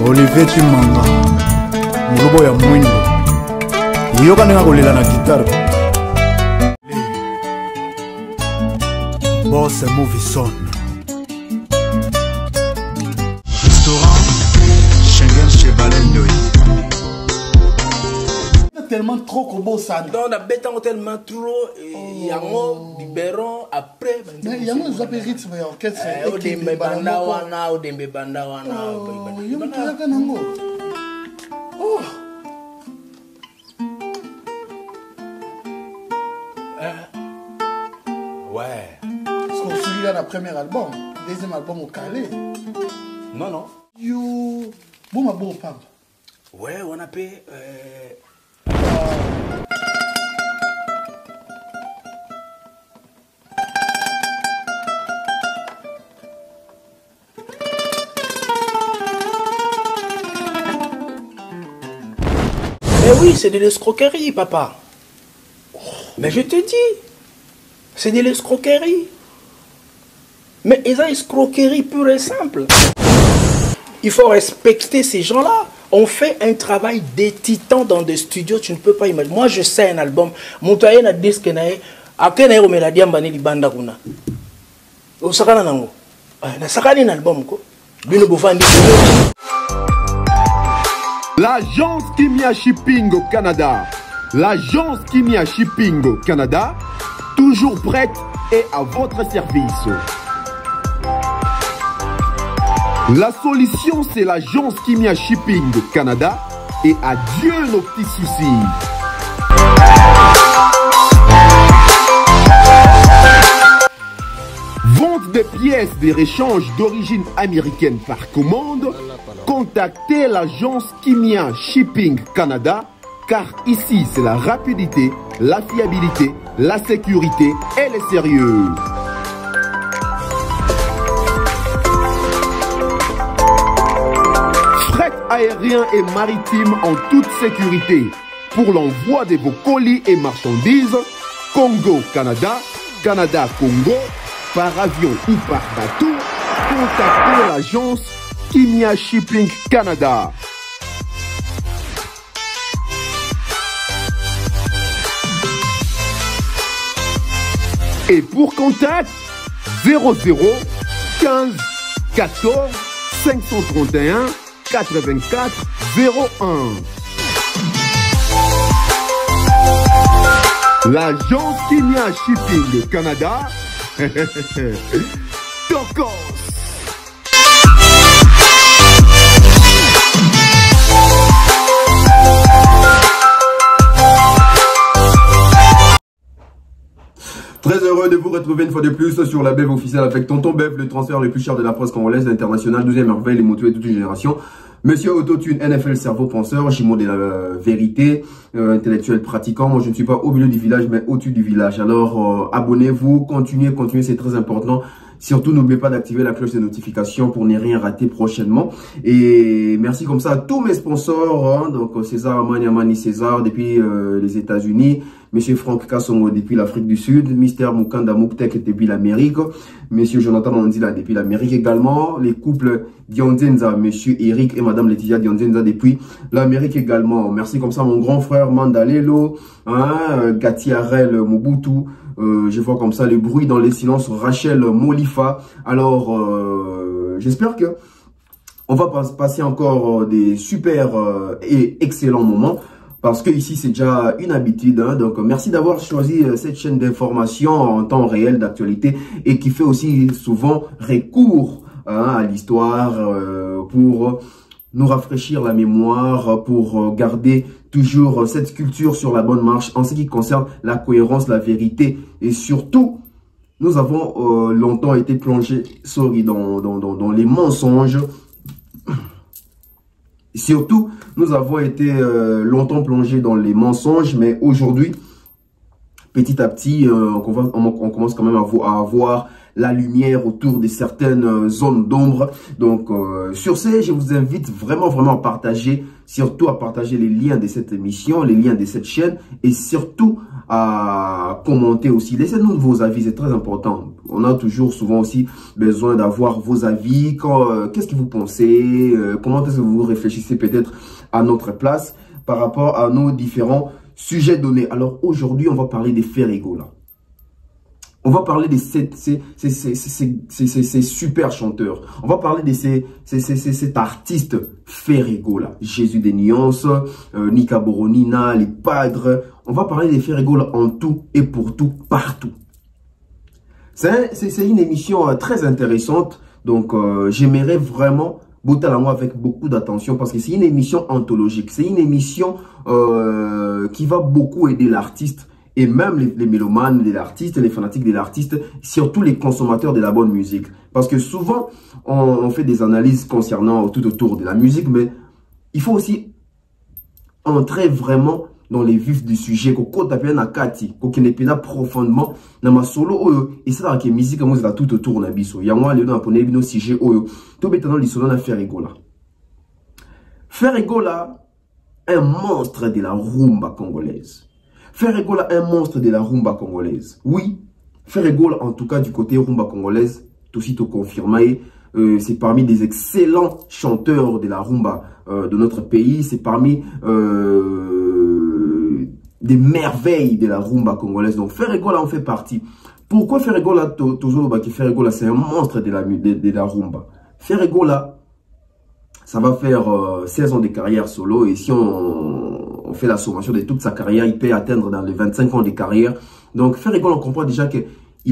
Olivier Chimanga, Mulubo ya Mwindo, yoka nenga kolela na guitare. Boss Movie Son. Restaurant Schengen chez Balendo. Tellement trop comme ça. Donc on a béton tellement trop et yango biberon après. Mais yango ils appellent rythme et orchestre. O dembe banda wana, o dembe banda wana. Yango tolaka nango. Oh. Ouais. Parce qu'on suit là le premier album, deuxième album au Calais. Non non. Yo, bon ma bon papa. Ouais, on a payé. Mais oui, c'est de l'escroquerie, papa. Mais je te dis, c'est de l'escroquerie. Mais ils ont escroquerie pure et simple. Il faut respecter ces gens-là. On fait un travail des titans dans des studios, tu ne peux pas imaginer. Moi, je sais un album. Moutaye na disque na e. Akena o melodi ambani li banda kuna. O sakana nango. Na sakani na album ko. Bino bofandi. L'agence Kimia Shipping au Canada. L'agence Kimia Shipping au Canada, toujours prête et à votre service. La solution, c'est l'agence Kimia Shipping au Canada et adieu nos petits soucis. Vente des pièces de réchange d'origine américaine par commande. Contactez l'agence Kimia Shipping Canada, car ici c'est la rapidité, la fiabilité, la sécurité et le sérieux. Fret aérien et maritime en toute sécurité. Pour l'envoi de vos colis et marchandises, Congo, Canada, Canada, Congo, par avion ou par bateau, contactez l'agence Kimia Shipping Canada. Et pour contact, 00 15 14 531 84 01. L'agence Kimia Shipping Canada. Tokos. Très heureux de vous retrouver une fois de plus sur la BEV officielle avec Tonton Bev, le transfert le plus cher de la presse congolaise, l'international, 12e merveille, les motos et toute une génération. Monsieur Autotune, NFL, cerveau penseur, jumeau de la vérité, intellectuel pratiquant. Moi, je ne suis pas au milieu du village, mais au-dessus du village. Alors, abonnez-vous, continuez, c'est très important. Surtout, n'oubliez pas d'activer la cloche de notification pour ne rien rater prochainement. Et merci comme ça à tous mes sponsors. Hein, donc, César Maniamani César depuis les États-Unis. Monsieur Franck Kassongo depuis l'Afrique du Sud. Mister Mukanda Muktek depuis l'Amérique. Monsieur Jonathan Mandila depuis l'Amérique également. Les couples Dionzenza, Monsieur Eric et Madame Laetitia Dionzenza depuis l'Amérique également. Merci comme ça mon grand frère Mandalelo, hein, Gatiarel Mobutu. Je vois comme ça le bruit dans les silences, Rachel Molifa. Alors, j'espère que on va passer encore des super et excellents moments. Parce que ici, c'est déjà une habitude. Hein, donc, merci d'avoir choisi cette chaîne d'information en temps réel d'actualité et qui fait aussi souvent recours à l'histoire pour nous rafraîchir la mémoire, pour garder toujours cette culture sur la bonne marche en ce qui concerne la cohérence, la vérité et surtout, nous avons longtemps été plongés dans les mensonges. Surtout, nous avons été longtemps plongés dans les mensonges, mais aujourd'hui, petit à petit, on commence quand même à voir la lumière autour de certaines zones d'ombre. Donc, sur ce, je vous invite vraiment à partager, surtout à partager les liens de cette émission, les liens de cette chaîne, et surtout à commenter aussi. Laissez-nous vos avis, c'est très important. On a toujours souvent aussi besoin d'avoir vos avis. Qu'est-ce que vous pensez? Comment est-ce que vous réfléchissez peut-être à notre place par rapport à nos différents sujets donnés? Alors aujourd'hui, on va parler des Ferrego-là. On va parler de ces super chanteurs. On va parler de cet artiste Ferrego-là. Jésus des Nuances, Nika Boronina, les Padres. On va parler des Ferrego-là en tout et pour tout, partout. C'est une émission très intéressante. Donc, j'aimerais vraiment botter à moi avec beaucoup d'attention parce que c'est une émission anthologique. C'est une émission qui va beaucoup aider l'artiste. Et même les mélomanes de l'artiste, les fanatiques de l'artiste, surtout les consommateurs de la bonne musique. Parce que souvent, on fait des analyses concernant tout autour de la musique, mais il faut aussi entrer vraiment dans les vifs du sujet. Qu'on t'appelle na kati, qu'on n'est profondément dans ma solo. Et c'est là que la musique, moi, c'est tout autour de biso. Il y a moi, les gens qui ont sujet. Tout maintenant, les solo, on a Ferrego là. Ferrego là, un monstre de la rumba congolaise. Ferrego là, un monstre de la rumba congolaise. Oui, Ferrego là, en tout cas du côté rumba congolaise, tout aussi confirmé, c'est parmi des excellents chanteurs de la rumba de notre pays. C'est parmi des merveilles de la rumba congolaise. Donc Ferrego là en fait partie. Pourquoi Ferrego là, Ferrego là, c'est un monstre de la rumba. Ferrego là, ça va faire 16 ans de carrière solo et si on fait la sommation de toute sa carrière, il peut atteindre dans les 25 ans de carrière. Donc Ferrego, on comprend déjà qu'il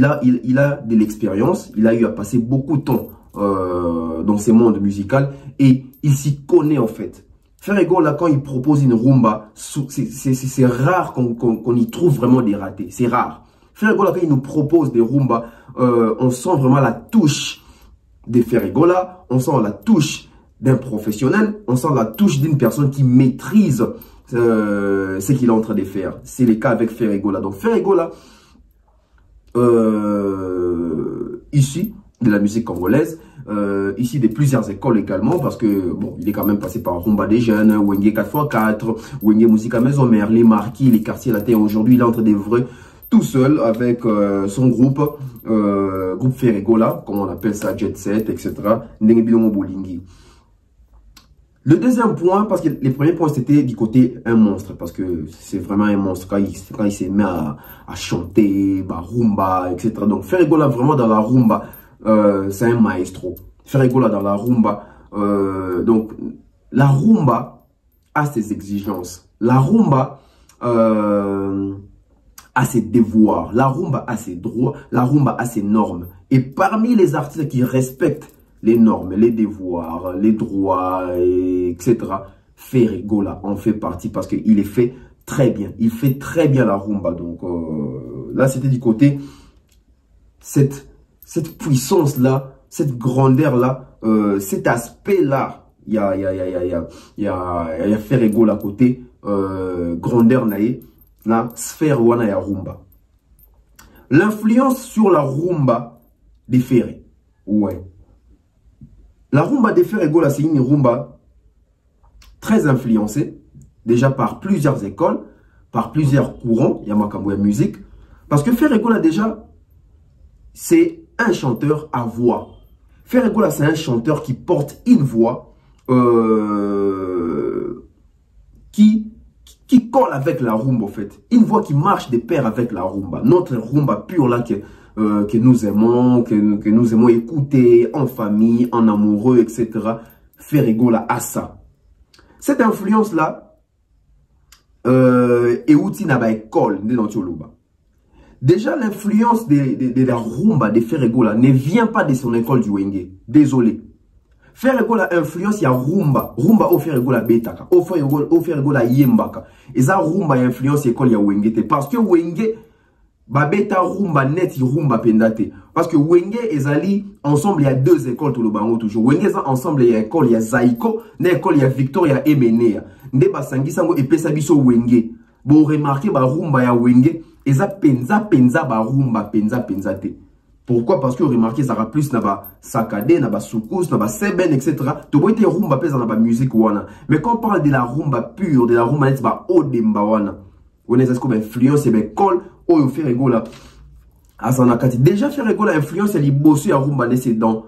a de l'expérience, il a eu à passer beaucoup de temps dans ce monde musical et il s'y connaît en fait. Ferrego, là, quand il propose une rumba, c'est rare qu'on y trouve vraiment des ratés, c'est rare. Ferrego, là, quand il nous propose des rumbas, on sent vraiment la touche de Ferrego, là, on sent la touche d'un professionnel, on sent la touche d'une personne qui maîtrise ce qu'il est en train de faire. C'est le cas avec Ferrego là. Donc Ferrego là, issu de la musique congolaise, ici de plusieurs écoles également, parce que bon, il est quand même passé par Rumba des Jeunes, Wenge 4x4, Wenge Musica Maison Mère, les Marquis, les Quartiers Latin. Aujourd'hui, il est en train d'œuvrer tout seul avec son groupe Ferrego là, comme on appelle ça, Jet Set, etc. Ndengebilongo Bolingi. Le deuxième point, parce que les premiers points c'était du côté un monstre, parce que c'est vraiment un monstre quand il s'est mis à chanter, rumba, etc. Donc Ferrego là vraiment dans la rumba, c'est un maestro. Ferrego là dans la rumba, donc la rumba a ses exigences. La rumba a ses devoirs. La rumba a ses droits. La rumba a ses normes. Et parmi les artistes qui respectent les normes, les devoirs, les droits, etc. Ferrego là en fait partie parce qu'il est fait très bien. Il fait très bien la rumba. Donc là, c'était du côté cette puissance là, cette grandeur là, cet aspect là. Il y a Ferrego là côté grandeur naïe, la sphère wana ya rumba. L'influence sur la rumba des Ferré. Ouais. La rumba de Ferrego, c'est une rumba très influencée, déjà par plusieurs écoles, par plusieurs courants, il y a Makambo et musique, parce que Ferrego, déjà, c'est un chanteur à voix. Ferrego, c'est un chanteur qui porte une voix qui colle avec la rumba, en fait. Une voix qui marche de pair avec la rumba. Notre rumba pure, là, que nous aimons, que nous aimons écouter en famille, en amoureux, etc. Ferrego là a ça. Cette influence là, est outil na ba école de Nantioluba. Déjà l'influence de la rumba de Ferrego là ne vient pas de son école du Wenge. Désolé. Ferrego la influence ya rumba au Ferrego la betaka, au Ferrego la yembaka. Et ça rumba influence école ya Wenge parce que Wenge babeta rumba net rumba pendate parce que Wenge et Zali ensemble il y a deux écoles tout le bango toujours. Wenge ensemble il y a école il y a Zaiko, na école il y a Victoria Emenea. Nde basangi sango epesa biso Wenge. Bo remarquer ba rumba ya Wenge eza penza ba rumba penza te. Pourquoi? Parce que remarquez ça aura plus na ba sakade, na ba soukous, na ba seben, etc. Tu vois, rumba pesa na ba musique wana. Mais quand on parle de la rumba pure, de la rumba net ba odemba wana, On est comme influence et ben col au Ferrego là. Azanakati. Déjà Ferrego la influence elle est bossée à rumba c'est dans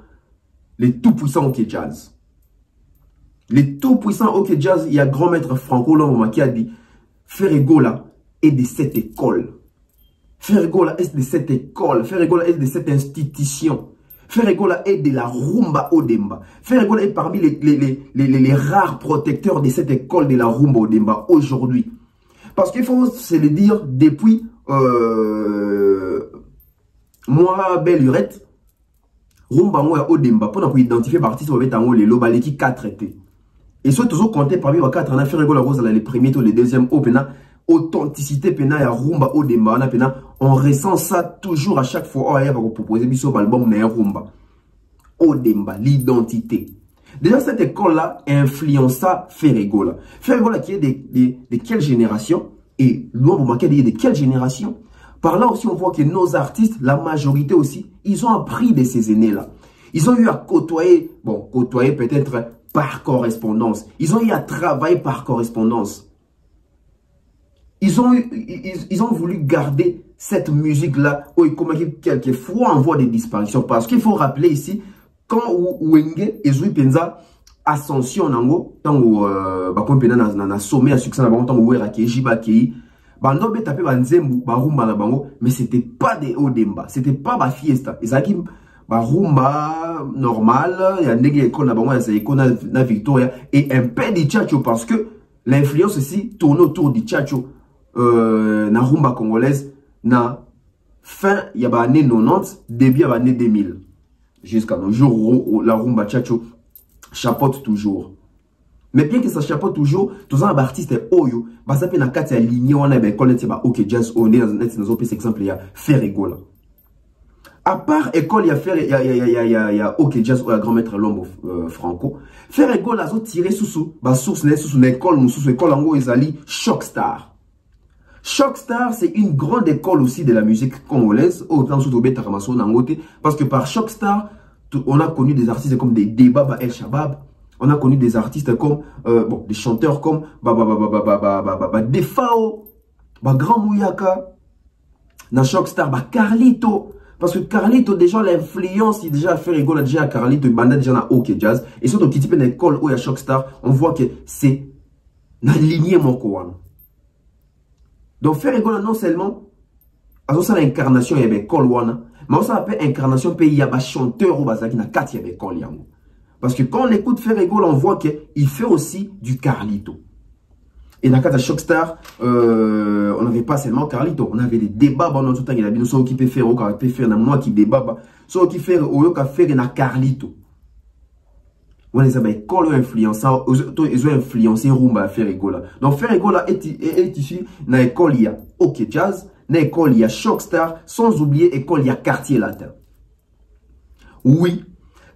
les tout puissants OK Jazz. Les tout puissants OK Jazz, il y a grand maître Franco Lomoma qui a dit Ferrego là est de cette école. Ferrego là est de cette école. Ferrego là est de cette institution. Ferrego là est de la rumba Odemba. Ferrego là est parmi les rares protecteurs de cette école de la rumba Odemba aujourd'hui. Parce qu'il faut se le dire, depuis moi, belle lurette, rumba moi Odemba, pour identifier l'artiste, on va mettre les lobaleki 4 traités. Et soit toujours compté parmi les 4, on a fait Ferrego la rose, les premiers, les deuxièmes, authenticité pena ya rumba Odemba, on a pena, on ressent ça toujours à chaque fois, on va proposer biso album na rumba. Odemba, l'identité. Déjà, cette école-là influença Ferrego là. Ferrego là qui est de quelle génération? Et l'homme manqué de quelle génération? Par là aussi, on voit que nos artistes, la majorité aussi, ils ont appris de ces aînés-là. Ils ont eu à côtoyer, bon, côtoyer peut-être par correspondance. Ils ont eu à travailler par correspondance. Ils ont voulu garder cette musique-là, quelquefois en voie de disparition. Parce qu'il faut rappeler ici, quand Wenge et Zouy Penza ascension nango, tant que na sommet à succès na bango, tant que Wera Kejiba Kei, bando be tapé banzembu barumba na bango, mais c'était pas des Odemba, c'était pas ba fiesta. Ezaki barumba normal, il y a ndege école na bango, il y a na Victoria et un peu de Tchatcho parce que l'influence ici tourne autour du Tchatcho na rumba congolaise na fin il y a année 90, début à année 2000 jusqu'à nos jours où la rumba Tchatcho chapeaute toujours. Mais bien que ça chapeaute toujours, tous les artistes oyo, bah ça peut na kati ya ligne on a ben connaître ba OK Jazz on est dans un exemple il y a Ferrego là. À part école il y a OK Jazz ou la grand maître Lombo Franco. Ferrego là zo tirer sous ba source sous école sous école en gros ezali Shockstar. Shockstar c'est une grande école aussi de la musique congolaise autant sous Tobeta Ramasso Nangote parce que par Shockstar on a connu des artistes comme des Debaba El Shabab. On a connu des artistes comme, bon, des chanteurs comme Defao, Grand Mouyaka, na Shockstar, Carlito. Parce que Carlito, déjà, l'influence, il déjà fait rigoler déjà à Carlito, il banda déjà na OK Jazz. Et surtout, qui type d'école où il y a Shockstar, on voit que c'est na lignée mon koan. Donc, faire rigoler non seulement, à ça l'incarnation, il y a des écoles wana, mais on s'appelle incarnation, pays, il y a des chanteurs ou bazaki na 4 il y a des écoles yango. Parce que quand on écoute Ferrego, on voit qu'il fait aussi du Carlito. Et dans le cas de Shockstar, on n'avait pas seulement Carlito. On avait des débats dans notre temps. Il y a des gens qui peuvent faire, qui peuvent faire, moi qui débat, ceux qui font, qui faire na Carlito. On les a influencé, ils ont influencé Rumba Ferrego là. Donc Ferrego là est issu dans l'école il y a OK Jazz, dans l'école il y a Shockstar, sans oublier l'école il y a Quartier Latin. Oui.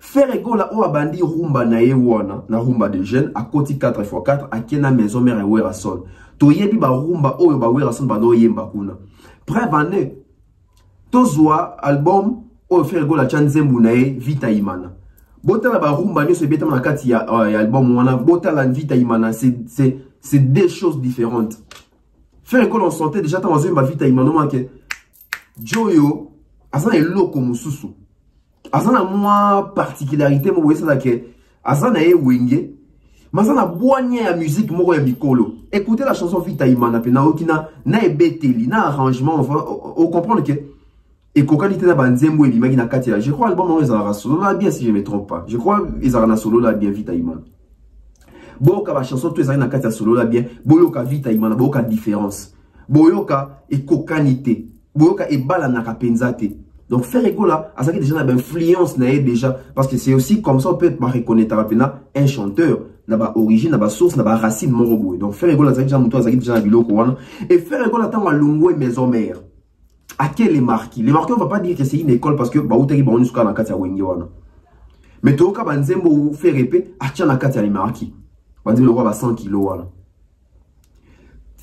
Ferrego la o abandi rumba na yewana na rumba de jeunes à côté 4x4 à kena maison mère et Werason. To yebi ba rumba oyo ba Werason bando yemba kuna. Prevane. Tozwa album o Ferrego la chanzembu na ye Vita Imana. Bota la ba rumba nyo se beta na kati ya album wana bota la Vita Imana c'est deux choses différentes. Ferrego on sentait déjà dans ba Vita Imana que Joyo azana eloko mususu. Azana moi particularité mo wesa la ke azana e wenge mazana boanye ya musique moko ya mikolo. Écoutez la chanson Vita Imana pena okina na ebeteli na arrangement on comprendre que et kokalité na banzembo ebima na kati la je crois album on ezara solo là bien si je me trompe pas je crois ezara na solo là bien Vita Imana boka ba chanson to ezara na kati ya solo là bien boyoka Vita Imana boyoka différence boyoka et kokanité boyoka e bala na kapenzate. Donc Ferrego là, ça déjà une influence déjà parce que c'est aussi comme ça on peut reconnaître un chanteur na ba origine na ba source na ba racine morobo. Donc Ferrego là ça déjà muto ça déjà biloko wana et Ferrego là tant Walungu et maison mère. À quel les marquis on va pas dire que c'est une école parce que ba utaki ba on jusqu'à na kati ya wenge wana. Mais toka banzembo ou faire épée a tia na kati ya les marquis. Banzembo le roi ba 100 kg wana.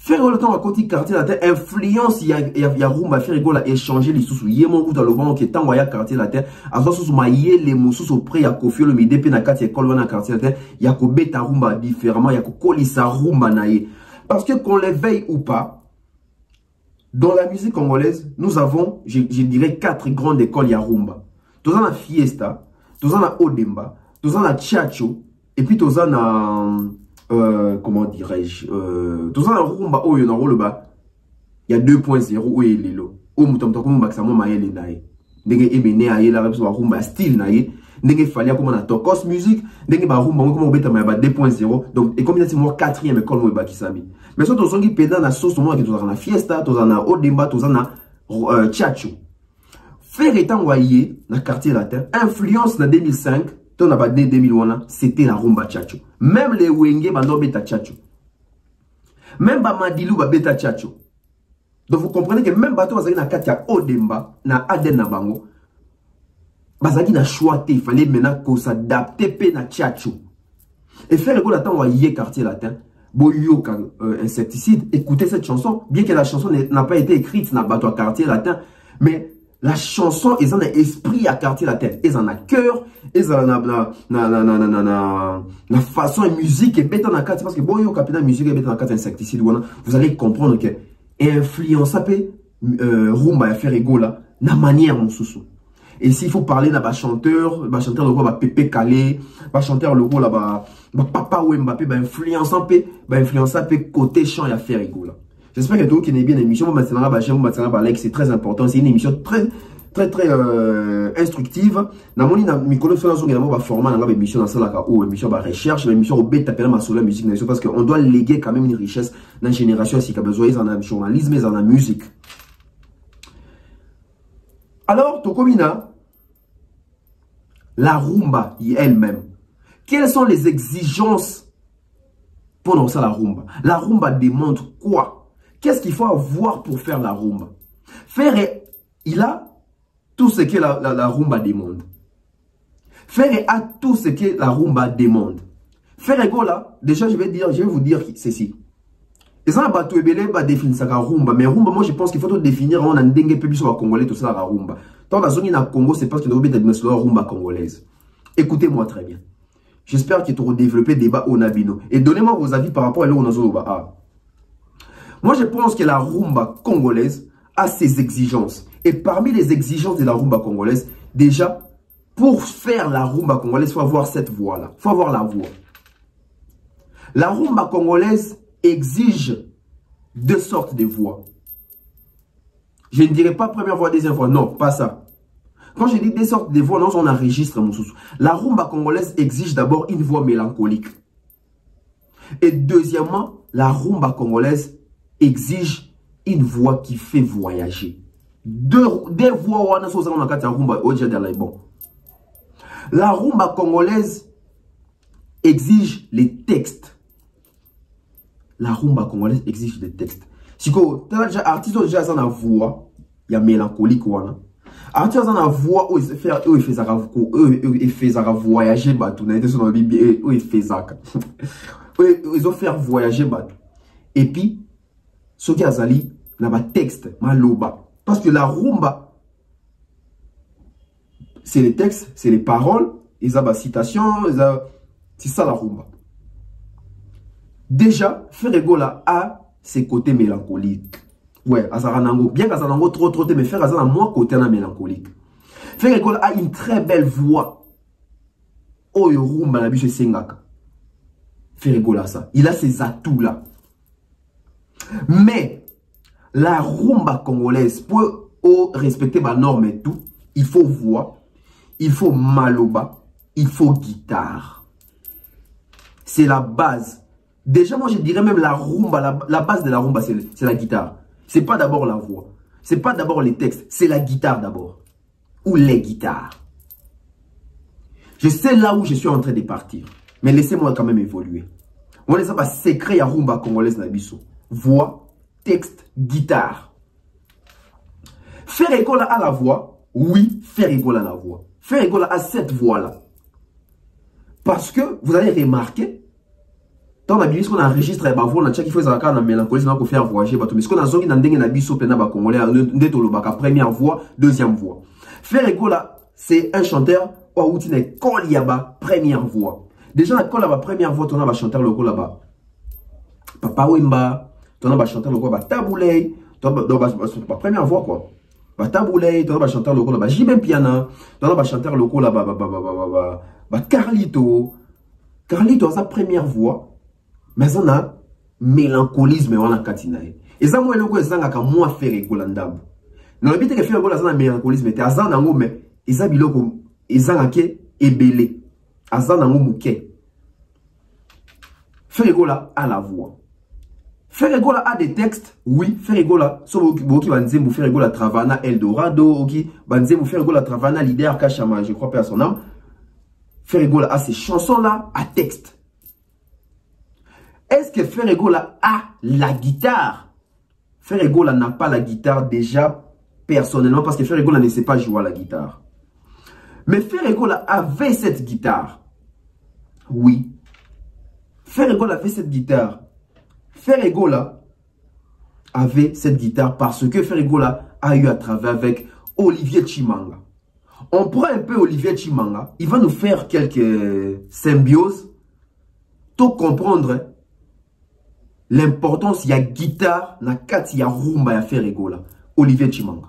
Ferrego le temps à côté quartier la terre influence il y a rumba Ferrego la échanger les sous yemo ou dans le vent qui est tant ya quartier la terre azo sous mailler les moussus au près ya kofio le midi pe na quartier école na quartier la terre ya ko beta rumba différemment ya ko kolisa rumba naie parce que qu'on les veille ou pas Dans la musique congolaise, nous avons, je dirais, 4 grandes écoles Yarumba. Tous en a Fiesta, tous en a Odemba, tous en a Tchatcho, et puis tous en a, comment dirais-je, tous en a Rumba, oh, il y en a le bas. Il y a 2.0, où est l'élo. Oh, moutamta, comme maximum, maël naï. Denge ebene aïe, la réponse Rumba, style naï. Denge falia, comme on a Tokos musique. Denge ba Rumba, comme on bête à 2.0. Donc, et comme il y a 4e école, moi, qui s'ami. Mais ça, tous en qui pédant la sauce, moi, qui tous en a Fiesta, tous en a Odemba, tous en a Tchatcho. Faire étant envoyé dans le quartier latin, influence en 2005, on a pas né 2001, c'était la rumba Tchatcho. Même les Wenge, bando beta Tchatcho. Même Bamadilou, beta Tchatcho. Donc vous comprenez que même bateau, bazaki na katia Odemba, na Aden na bango, bazaki na choix, il fallait maintenant qu'on s'adapte pe na Tchatcho. Et faire le coup d'attendre envoyé quartier latin, Boyo insecticide, écoutez cette chanson, bien que la chanson n'a pas été écrite dans bateau quartier latin, mais la chanson, ils ont un esprit à quartier latin. Ils ont un cœur, ils ont la façon et musique et bête dans la carte. Parce que bon, il y a une musique et bête dans la carte insecticide. Vous allez comprendre que influence un peu rumba et faire égaux là, la manière mon sous. Et s'il faut parler d'un chanteur le roi Pépé Calé, chanteur le roi là, Papa ou Mbappé, influence un peu côté chant et faire égaux là. J'espère que tout qui est bien l'émission, c'est très important. C'est une émission très instructive. Dans mon micro, également format dans l'émission dans la émission de recherche, l'émission au bêta sur la musique parce qu'on doit léguer quand même une richesse dans la génération si besoin ils en a journalisme, ils en a musique. Alors, Tokomina, la rumba elle-même. Quelles sont les exigences pour lancer la rumba? La rumba demande quoi? Qu'est-ce qu'il faut avoir pour faire la rumba? Faire, il a tout ce que la rumba demande. Faire a tout ce que la rumba demande. Faire ego là, déjà je vais vous dire ceci. Les gens bateau ebele ba définir ça la rumba, mais rumba moi je pense qu'il faut tout définir on a ndenge peu sur congolais tout ça la rumba. Dans la zone na Congo, c'est parce que nous avons la rumba congolaise. Écoutez-moi très bien. J'espère que tu auras développé débat au Nabino et donnez-moi vos avis par rapport à l'eau Nazoba. Moi, je pense que la rumba congolaise a ses exigences. Et parmi les exigences de la rumba congolaise, déjà, pour faire la rumba congolaise, il faut avoir cette voix-là. Il faut avoir la voix. La rumba congolaise exige 2 sortes de voix. Je ne dirais pas première voix, deuxième voix. Non, pas ça. Quand je dis 2 sortes de voix, non, on enregistre mon sous. La rumba congolaise exige d'abord une voix mélancolique. Et deuxièmement, la rumba congolaise exige une voix qui fait voyager. Deux voix la rumba congolaise exige les textes. La rumba congolaise exige des textes. Si vous avez artiste déjà dans la voix, il y a mélancolique ou artiste dans la voix où il fait voyager ils ont fait voyager et puis ce qui a n'a texte maloba parce que la rumba c'est les textes, c'est les paroles, ils ont des citations, c'est ça la rumba. Déjà Ferregola a ses côtés mélancoliques. Ouais, Azaranango, bien qu'Azaranango trop mais Ferregola a moins côté mélancolique. Ferregola a une très belle voix. Oh rumba la biche sengaka. Ferregola ça, il a ses atouts là. Mais la rumba congolaise, pour respecter ma norme et tout, il faut voix, il faut maloba, il faut guitare. C'est la base. Déjà, moi je dirais même la rumba, la base de la rumba, c'est la guitare. C'est pas d'abord la voix, c'est pas d'abord les textes, c'est la guitare d'abord. Ou les guitares. Je sais là où je suis en train de partir, mais laissez-moi quand même évoluer. On ne sait pas secret à rumba congolaise na biso. Voix, texte, guitare. Faire école à la voix, oui, faire école à la voix. Faire école à cette voix-là. Parce que vous allez remarquer, dans la Bible, qu'on enregistre la voix, on a qu'il faut faire mélancolie, on faire voyager, mais ce qu'on a zongi dans le nabiso pena ba congolais, première voix, deuxième voix. Faire école c'est un chanteur ou une école yaba première voix. Déjà la école la première voix, on a chanteur le là-bas. Papa Wemba, on a chanteur le quoi Taboulay, la première voix quoi. Bah taboulé, tu as chanteur local bah Jibem Piana, tu as chanteur local là bah Carlito a sa première voix mais ça a mélancolisme wana katinae. Et ça moi loko ezanga ka moi faire égola ndambo. Non bité que faire égola ça na mélancolisme te azana ngo mais eza biloko ezanga ke ebele. Azana ngo muke. Faire égola à la voix. Faire égola à des textes, oui. Faire égola, so boki banzembo faire égola Travana Eldorado, ok. Banzembo faire égola Travana Leader Kachama, je crois pas à son âme. Faire égola à ces chansons-là à texte. Est-ce que faire égola a la guitare? Faire égola n'a pas la guitare déjà personnellement parce que faire égola ne sait pas jouer à la guitare. Mais faire égola avait cette guitare. Oui. Faire égola avait cette guitare. Ferregola avait cette guitare parce que Ferregola a eu à travailler avec Olivier Chimanga. On prend un peu Olivier Chimanga, il va nous faire quelques symbioses pour comprendre l'importance de la guitare na kati ya rumba ya Ferregola. Olivier Chimanga.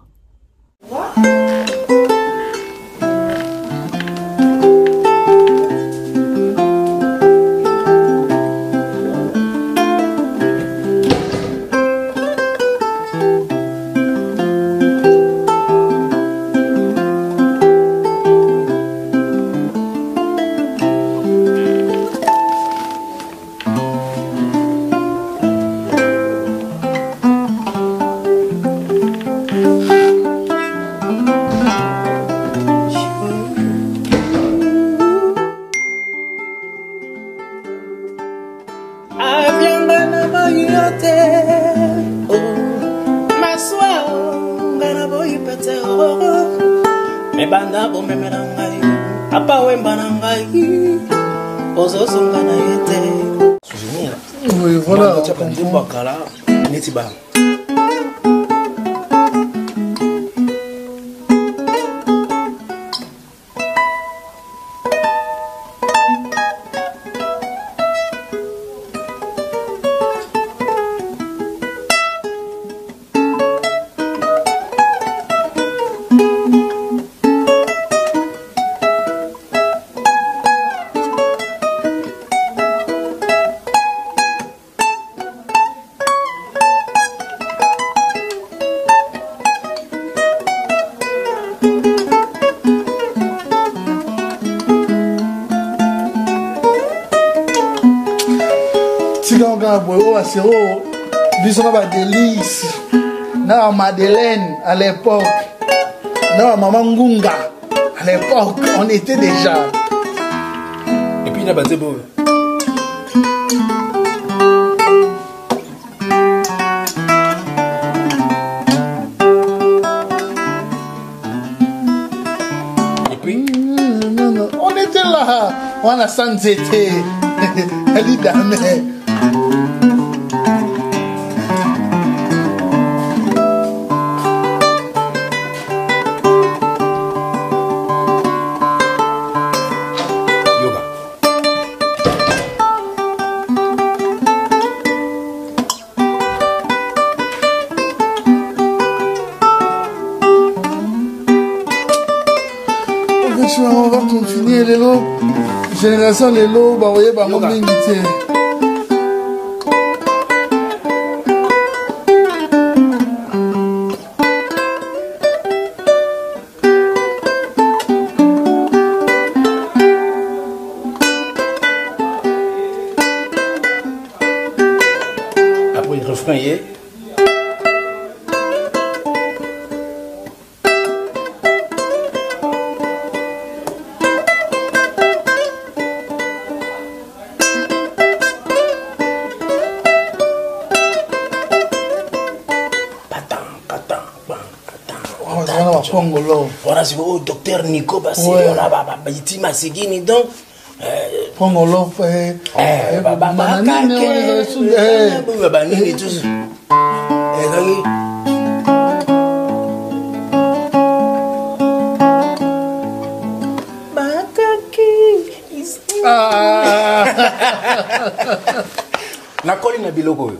Oui, voilà. Délice, non, Madeleine à l'époque, non, Maman Ngunga à l'époque, on était déjà. Et puis il y a Bazebo. Et puis on était là, on a sans été, elle dit damé. On va continuer les lots. Génération les lots, bah voyez, bah mon invité. Après le refrain y est. Voilà, c'est le docteur Nico Bassi, on a Baiti Masigini, donc. Pongolo, La colline à Biloko.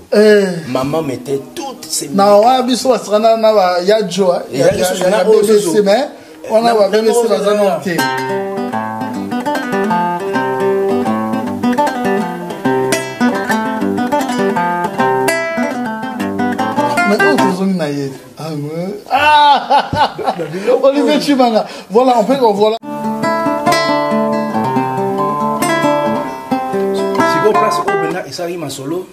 Maman mettait toutes Non, on a vu ça, il y a Joe, il y a BBC, mais on a BBC dans un hôtel. Mais autres ont naïe. Ah, Olivier Chimanga. Voilà, on peut voilà. Si vous place au Bénin et ça rime en solo.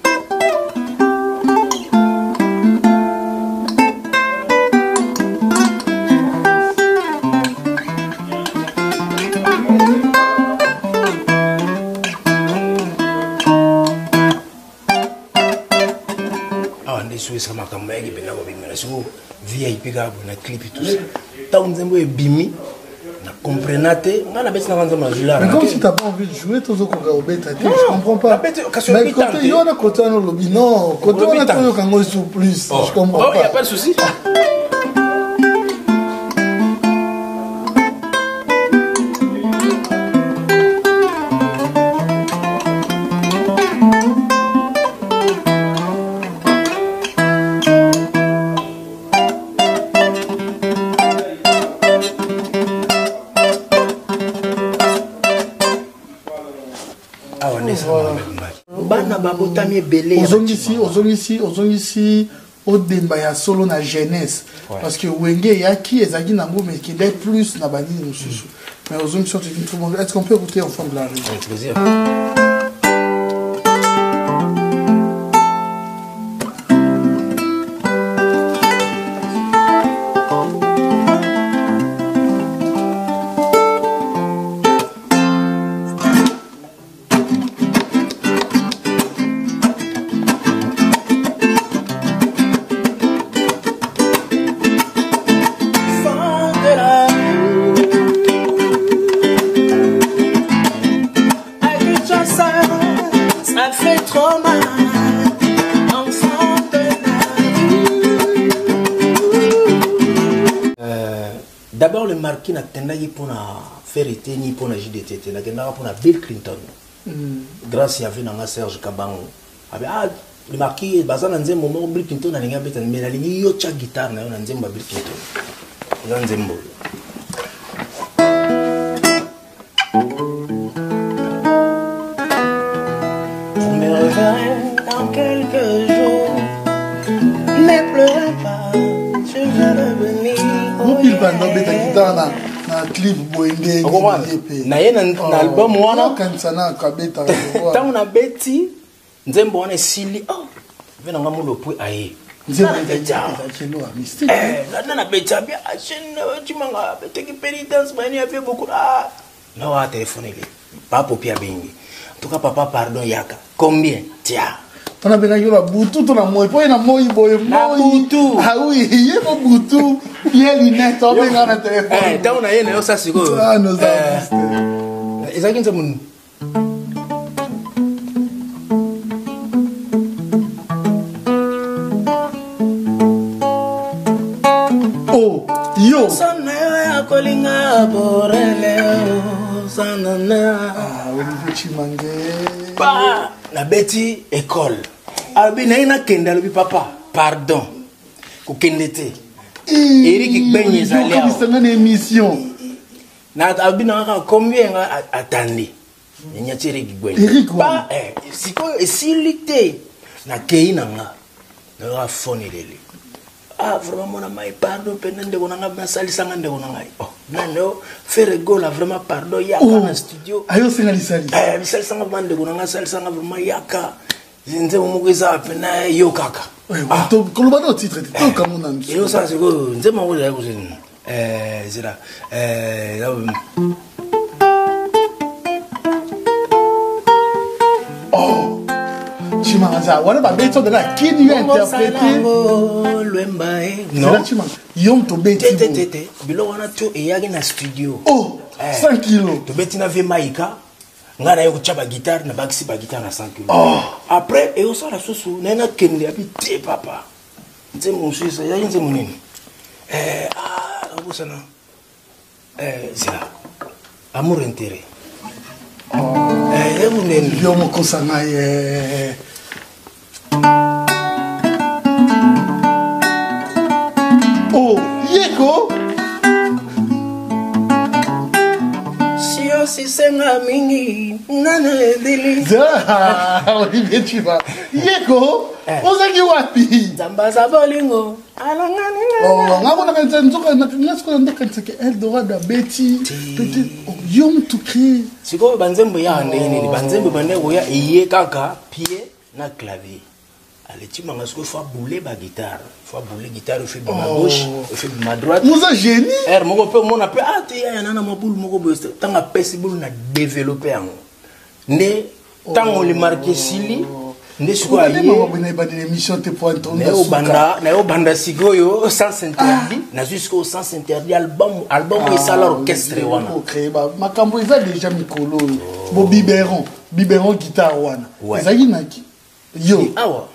Ça m'a quand même bien VIP na clip et tout ça. Tant on est bimi, na comprenate, on a besoin de manger là. Mais comme si t'as pas envie de jouer, tous autres qu'on bête, je comprends pas. Mais côté il y a côté on lobby non, côté on a tout quand on joue plus, je comprends pas. Il y a pas de souci. Ozongisi au débat ya solo na jeunesse parce que Wenge ya qui ezaki nango mais qui est plus na bani mususu mais ozongisi sorti tout le monde est-ce qu'on peut écouter en forme de la rue avec plaisir. D'abord, le marquis n'a pas faire ni pour la JDT, il a pour Bill Clinton. Grâce à Serge Kabango. Le marquis, dans un moment, Bill Clinton a une guitare, Bill Clinton. Vous me reverrez dans quelques jours. Ne pleurez pas, je vais revenir. Il va nous mettre guitare na clip boenge. Na album wana kansana kabeta. Tant na beti nzembo wana sili oh vena ngamulo pwe aye. Nzembo ya chelo mystique. Na beta bien achene chimanga beteki pénitence mani avait beaucoup ah. Na wa téléphone ile. Papa pia bengi. En tout cas papa pardon yaka. Combien? Tiens. Tona bena yola butu tona moi po na moi boy moi ah oui il faut butu bien lunette on benga na téléphone tant na yene yo ça siko ah nos artistes ezaki nzemu oh yo sana kolinga borele sanana Olivier Chimange pa na beti école abi na ina kenda lobi papa pardon ko kendete Eric Benye zali comme c'est une émission na abi na ka combien attendez nya Eric Benye Eric pa siko esilité na keina nga na phone lele ah vraiment mon mai pardon penende konanga na salisanga ndeko nanga oh nano faire gola vraiment pardon ya na studio ayo singa lisali salisanga bande konanga salisanga vraiment yaka nze mumukweza pena yo kaka to koloba no titre to kamuna nso yo ça c'est go nze mawole ya kusini zira oh Chimanza, on va mettre de là qui lui a interprété non Chimanga yom to beti tete bilo wana to eyagi na studio oh 5 kilos to beti na ve maika ngana yo kuchaba guitare na baxi ba guitare na 5 kilos oh après et ça la soso na na kenle habité papa nze musuisa ya nze munini obusana zira amour intérêt yo moko sanga Yeko. Si c'est ma mini, nana deli. Olivier, tu vas. Yeko, ozaki wapi? Zambaza bolingo. Oh, ngabona kanisa nzoka nasikona ndakanisa ke Eldorado Betty. Peut-être yom to créer. Siko banzembo ya ndeni, banzembo bandeko ya iye kaka pied na clavier. Aleti manga siko faut bouler ba guitare. Faut bouler guitare fait de ma gauche, fait de ma droite. Nous a génie. Moko pe mon appel ah te ya nana maboule moko bo tanga possible na développer en. Ne tango le marqué sili. Ne siko ayi. Na ba de émission te point on na yo banda sigoyo sans interdit, na jusqu'au sans interdit album et ça l'orchestre wana. OK ba makambo eza déjà mikolo. Bo biberon guitare wana. Ezaki naki. Yo. Awa.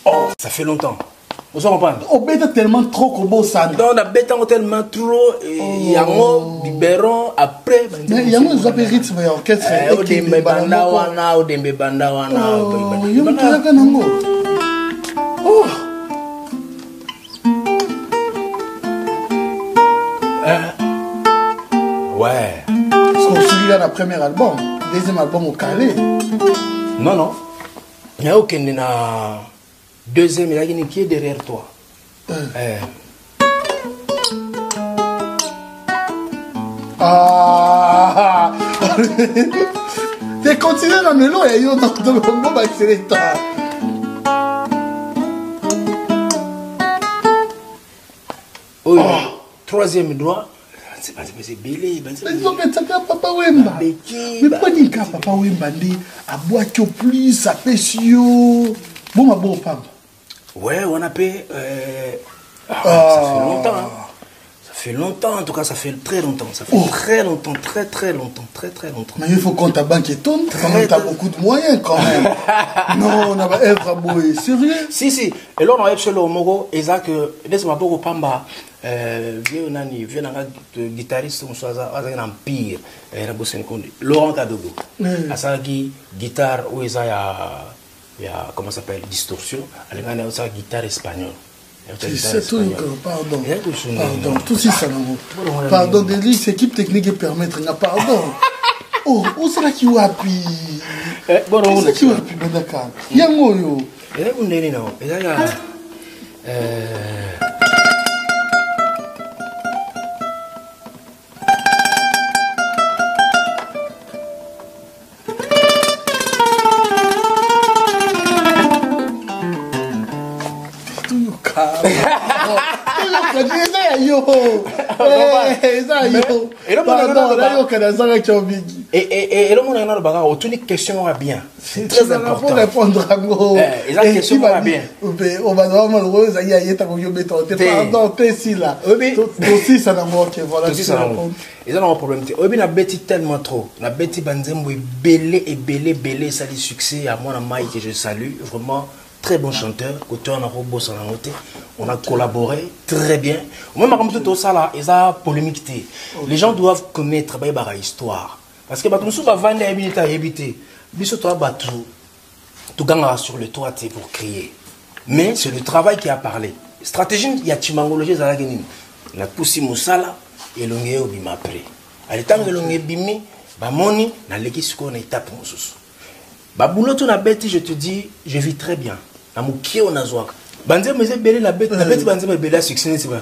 Oh, ça fait longtemps. Vous comprenez? On bête tellement trop comme ça. Donc on a bêté tellement trop et yango biberon après. Mais yango ils ont rythme et orchestre. O dembe banda wana. Yo tala kanango. Oh. Ouais. Celui-là le premier album, deuxième album au Calais. Non. Il y a aucun na deuxième, il y a une qui est derrière toi. Ah. T'es continué dans le lot et yo dans le bon bah c'est temps. Oh. Troisième doigt. C'est belé. Ils ont fait ça Papa Wemba. Mais pas dit que Papa Wemba dit à boire que plus à pêcher. Bon ma bon femme. Ouais, on a payé. Ça fait longtemps. Hein. Ça fait longtemps, en tout cas, ça fait très longtemps. Ça fait très longtemps, très longtemps. Mais il faut qu'on ta banque est tonne. Quand même, t'as beaucoup de moyens quand même. Non, on a pas être beau sérieux. Si. Et là, on a eu chez le Mogo, et ça que, laisse-moi beaucoup Pamba. Vieux guitariste, on soit un empire. Laurent Kadogo. À ça, guitare, où il y a, comment ça s'appelle, distorsion. Il y a une guitare espagnole. C'est tout, pardon, tout ça, pardon, des équipes techniques permettent, pardon. Oh, où c'est là qui va appuyer? Bon, c'est qui va appuyer, d'accord. Il y a un mot, yo. Il y a un mot, il y a et le monde a bagarre autour des questions va bien. C'est très important. Pour répondre à moi. Et la question va bien. On va devoir malheureusement y aller ta cogno béton. Pardon, t'es si là. Aussi ça n'a pas voilà. Aussi ça n'a pas. Ils ont un problème. Obi na bêti tellement trop. La bêti banzembo est belé ça du succès à moi na Mike que je salue vraiment. Très bon chanteur, côté on a robot sans la noter. On a collaboré très bien. Moi, ma comme tout ça là, ils ont polémique. Les gens doivent connaître la histoire. Parce que quand on va vendre des minutes à habiter, biso toi battu, tout gagne sur le toit pour crier. Mais c'est le travail qui a parlé. Stratégie, il y a timangologie à la gueule. La poussi musala et l'ongé au bima après. À l'état de l'ongé bimi, bamoni, na l'équipe qu'on étape mususu. Baboulot on a bête, je te dis, je vis très bien. Na mukie on a zoak. Banze me belé la bête banze me belé succès c'est pas.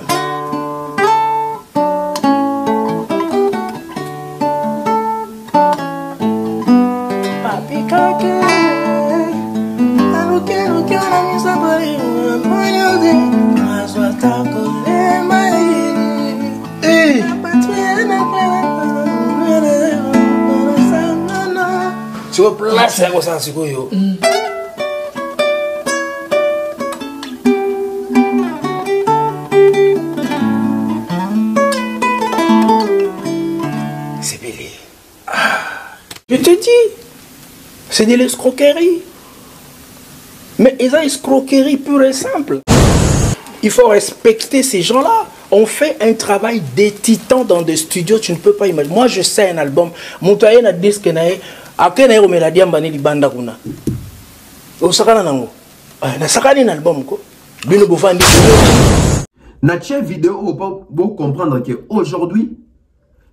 Papi kake. Alo que na mi sabari. Moyo de azwata kole mai. Eh. Tu veux placer comme ça c'est quoi yo? Je te dis, c'est de l'escroquerie. Mais ils ont escroquerie pure et simple. Il faut respecter ces gens-là. On fait un travail de titan dans des studios, tu ne peux pas imaginer. Moi, je sais un album. Mon toyen a disque nae. Après nae melody ambani li banda kuna. O sakana nango. Na sakani un album ko. Bino bofandi. Na chaîne vidéo pour comprendre que aujourd'hui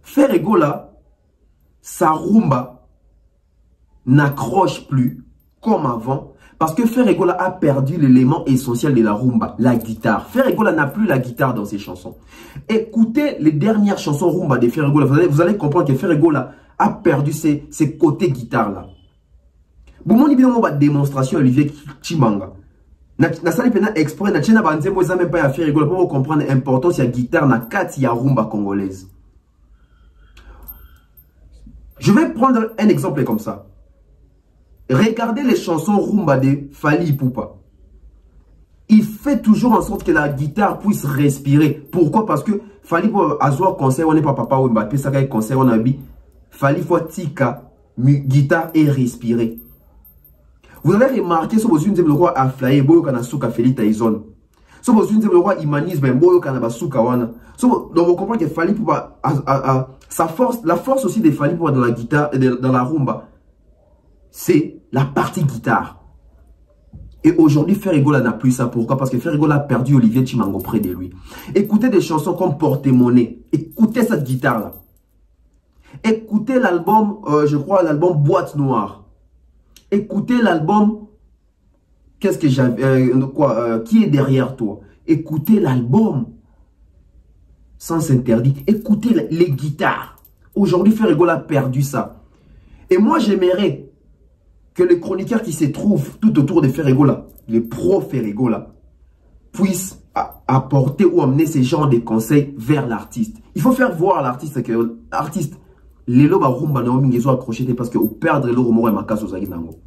Ferregola sa rumba n'accroche plus comme avant parce que Ferregola a perdu l'élément essentiel de la rumba, la guitare. Ferregola n'a plus la guitare dans ses chansons. Écoutez les dernières chansons rumba de Ferregola, vous allez comprendre que Ferregola a perdu ses côtés guitare là. Bon, on y a une démonstration Olivier Chimanga. Na sali pena exprès na chena banzembo za même pas à Ferregola pour comprendre l'importance de la guitare na kati ya rumba congolaise. Je vais prendre un exemple comme ça. Regardez les chansons rumba de Fally Ipupa. Il fait toujours en sorte que la guitare puisse respirer. Pourquoi? Parce que Fally Ipupa a joué concert, on n'est pas papa ou Mbappé, ça fait concert, on a dit Fally faut tika, guitare et respirer. Vous avez remarqué, si vous avez le roi a flyé, boyo kana suka Felita Izon. Si vous avez le roi Imanis, ben boyo kana basuka wana. Donc vous comprenez que Fally Ipupa sa force, la force aussi de Fally Ipupa dans la guitare et dans la rumba, c'est la partie guitare. Et aujourd'hui, Ferregola n'a plus ça. Pourquoi? Parce que Ferregola a perdu Olivier Chimango près de lui. Écoutez des chansons comme Porte-Monnaie. Écoutez cette guitare-là. Écoutez l'album, je crois, l'album Boîte Noire. Écoutez l'album, qu'est-ce que j'avais, qui est derrière toi? Écoutez l'album, Sens Interdit. Écoutez les guitares. Aujourd'hui, Ferregola a perdu ça. Et moi, j'aimerais que les chroniqueurs qui se trouvent tout autour de Ferregola, les pro-Ferregola, puissent apporter ou amener ces genres de conseils vers l'artiste. Il faut faire voir à l'artiste que l'artiste, les lobes à rumba naomi sont accrochés parce que au perdre le rumor et ma casse aux aguinango.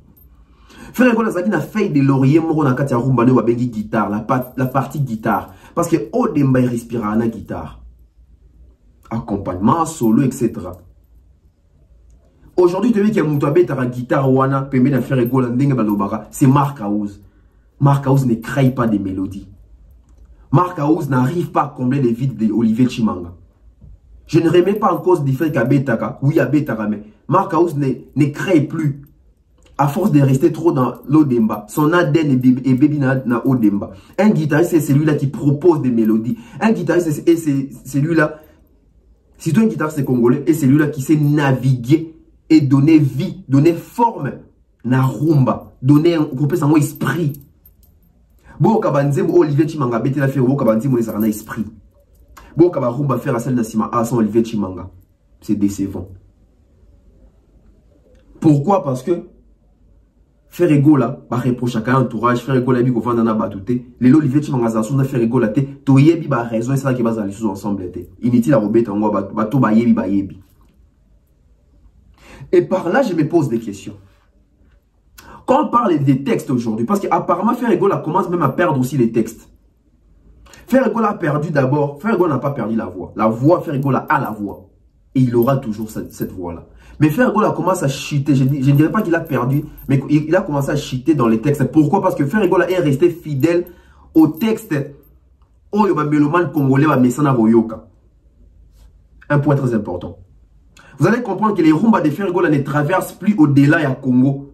Ferregola Zaki n'a fait des lauriers moro na katia rumba ne wabengi guitare, la partie guitare. Parce que au demba il respire à la guitare. Accompagnement, solo, etc. Aujourd'hui, tu vois qu'il y a une guitare wana, permet de faire Ferregola ndenge balobara, c'est Mark House. Mark House ne crée pas des mélodies. Mark House n'arrive pas à combler les vides d'Olivier Chimanga. Je ne remets pas en cause du fait qu'à Betaka, oui à Betaka, mais Mark House ne crée plus. À force de rester trop dans l'Odemba, son ADN et baby na Odemba. Un guitariste, c'est celui-là qui propose des mélodies. Un guitariste, c'est celui-là, si toi un guitariste congolais, et celui-là qui sait naviguer et donner vie, donner forme na rumba, donner un esprit. Bon, kabanzem Olivier Chimanga bete la faire, bon kabanzem les arana esprit. Bon kaba rumba faire à celle d'Assima à son Olivier Chimanga. C'est décevant. Pourquoi? Parce que Ferregola ba reproche à entourage, Ferregola bi ko vanda na batouté, les Olivier Chimanga za sona Ferregola te, to yebi ba raison ça qui bazali sous ensemble te. Inutile à robeta ngo ba to ba yebi ba yebi. Et par là, je me pose des questions. Quand on parle des textes aujourd'hui, parce qu'apparemment, Ferregola commence même à perdre aussi les textes. Ferregola a perdu d'abord, Ferregola n'a pas perdu la voix. La voix, Ferregola a la voix. Et il aura toujours cette voix-là. Mais Ferregola commence à chuter. Je ne dirais pas qu'il a perdu, mais il a commencé à chuter dans les textes. Pourquoi? Parce que Ferregola est resté fidèle au texte. Un point très important. Vous allez comprendre que les rumba de Ferregola ne traversent plus au-delà du Congo.